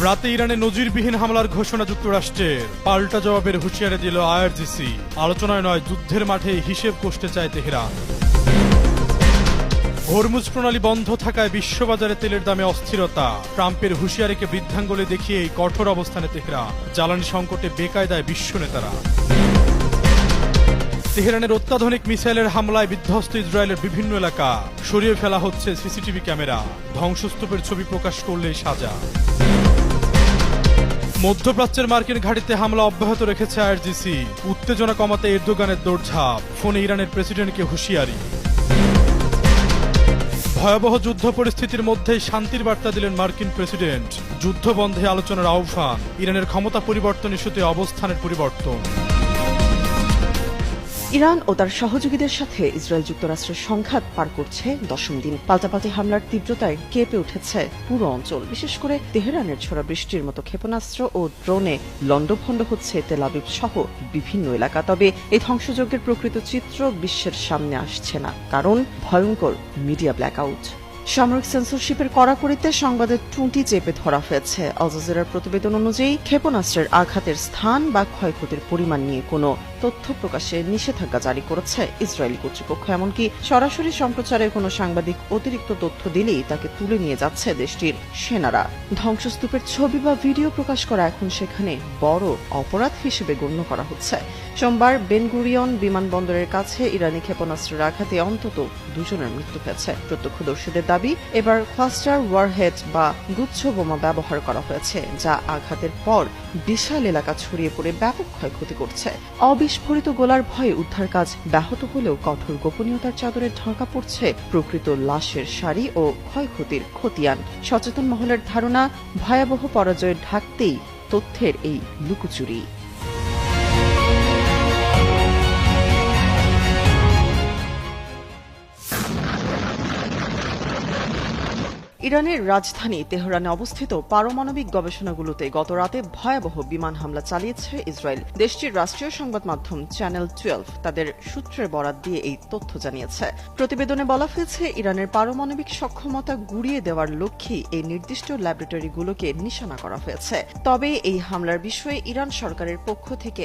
রাতে ইরানে নজিরবিহীন হামলার ঘোষণা যুক্তরাষ্ট্রের, পাল্টা জবাবের হুঁশিয়ারি দিল আইআরজিসি। আলোচনায় নয়, যুদ্ধের মাঠে হিসেব কষতে চায় তেহরান। হরমুজ প্রণালী বন্ধ থাকায় বিশ্ববাজারে তেলের দামে অস্থিরতা। ট্রাম্পের হুঁশিয়ারিকে বৃদ্ধাঙ্গুলে দেখিয়েই কঠোর অবস্থানে তেহরান। জ্বালানি সংকটে বেকায়দায় বিশ্ব নেতারা। তেহরানের অত্যাধুনিক মিসাইলের হামলায় বিধ্বস্ত ইসরায়েলের বিভিন্ন এলাকা। সরিয়ে ফেলা হচ্ছে সিসিটিভি ক্যামেরা। ধ্বংসস্তূপের ছবি প্রকাশ করলেই সাজা। মধ্যপ্রাচ্যের মার্কিন ঘাঁটিতে হামলা অব্যাহত রেখেছে আইআরজিসি। উত্তেজনা কমাতে এরদোগানের দৌড়ঝাঁপ। ফোনে ইরানের প্রেসিডেন্টকে হুঁশিয়ারি। ভয়াবহ যুদ্ধ পরিস্থিতির মধ্যেই শান্তির বার্তা দিলেন মার্কিন প্রেসিডেন্ট। যুদ্ধ বন্ধে আলোচনার আহ্বান। ইরানের ক্ষমতা পরিবর্তন ইস্যুতে অবস্থানের পরিবর্তন। ইরান ও তার সহযোগীদের সাথে ইসরায়েল যুক্তরাষ্ট্রের সংঘাত পার করছে 10ম দিন। পাল্টাপাল্টি হামলার তীব্রতায় কেঁপে উঠেছে পুরো অঞ্চল। বিশেষ করে তেহরানের ছোড়া বৃষ্টির মতো ক্ষেপণাস্ত্র ও ড্রোনে লণ্ডভণ্ড হচ্ছে তেল আবিব সহ বিভিন্ন এলাকা। তবে এই ধ্বংসযজ্ঞের প্রকৃত চিত্র বিশ্বের সামনে আসছে না, কারণ ভয়ঙ্কর মিডিয়া ব্ল্যাকআউট। সামরিক সেন্সরশিপের কড়াকড়িতে সংবাদের টুঁটি চেপে ধরা হয়েছে। আল জাজিরার প্রতিবেদন অনুযায়ী ক্ষেপণাস্ত্রের আঘাতের স্থান বা ক্ষয়ক্ষতির পরিমাণ নিয়ে কোনো তথ্য প্রকাশে নিষেধাজ্ঞা জারি করেছে ইসরায়েলি কর্তৃপক্ষ। এমনকি সরাসরি সম্প্রচারে কোনো সাংবাদিক অতিরিক্ত তথ্য দিলেই তাকে তুলে নিয়ে যাচ্ছে দেশটির সেনারা। ধ্বংসস্তূপের ছবি বা ভিডিও প্রকাশ করা এখন সেখানে বড় অপরাধ হিসেবে গণ্য করা হচ্ছে। সোমবার বেন গুরিয়ন বিমানবন্দরের কাছে ইরানি ক্ষেপণাস্ত্রের আঘাতে অন্তত 2 জনের মৃত্যু হয়েছে। প্রত্যক্ষদর্শীদের দাবি, এবার ক্লাস্টার ওয়ারহেড বা গুচ্ছ বোমা ব্যবহার করা হয়েছে, যা আঘাতের পর বিশাল এলাকা ছড়িয়ে পড়ে ব্যাপক ক্ষয়ক্ষতি করছে। অবিস্ফোরিত গোলার ভয়ে উদ্ধার কাজ ব্যাহত হলেও কঠোর গোপনীয়তার চাদরে ঢাকা পড়ছে প্রকৃত লাশের সারি ও ক্ষয়ক্ষতির খতিয়ান। সচেতন মহলের ধারণা, ভয়াবহ পরাজয় ঢাকতেই তথ্যের এই লুকোচুরি। ইরানের রাজধানী তেহরানে অবস্থিত পারমাণবিক গবেষণাগুলোতে গতরাতে ভয়াবহ বিমান হামলা চালিয়েছে ইসরায়েল। দেশটির রাষ্ট্রীয় সংবাদ মাধ্যম চ্যানেল 12 তাদের সূত্রের বরাত দিয়ে এই তথ্য জানিয়েছে। প্রতিবেদনে বলা হয়েছে, ইরানের পারমাণবিক সক্ষমতা গুঁড়িয়ে দেওয়ার লক্ষ্যেই এই নির্দিষ্ট ল্যাবরেটরিগুলোকে নিশানা করা হয়েছে। তবে এই হামলার বিষয়ে ইরান সরকারের পক্ষ থেকে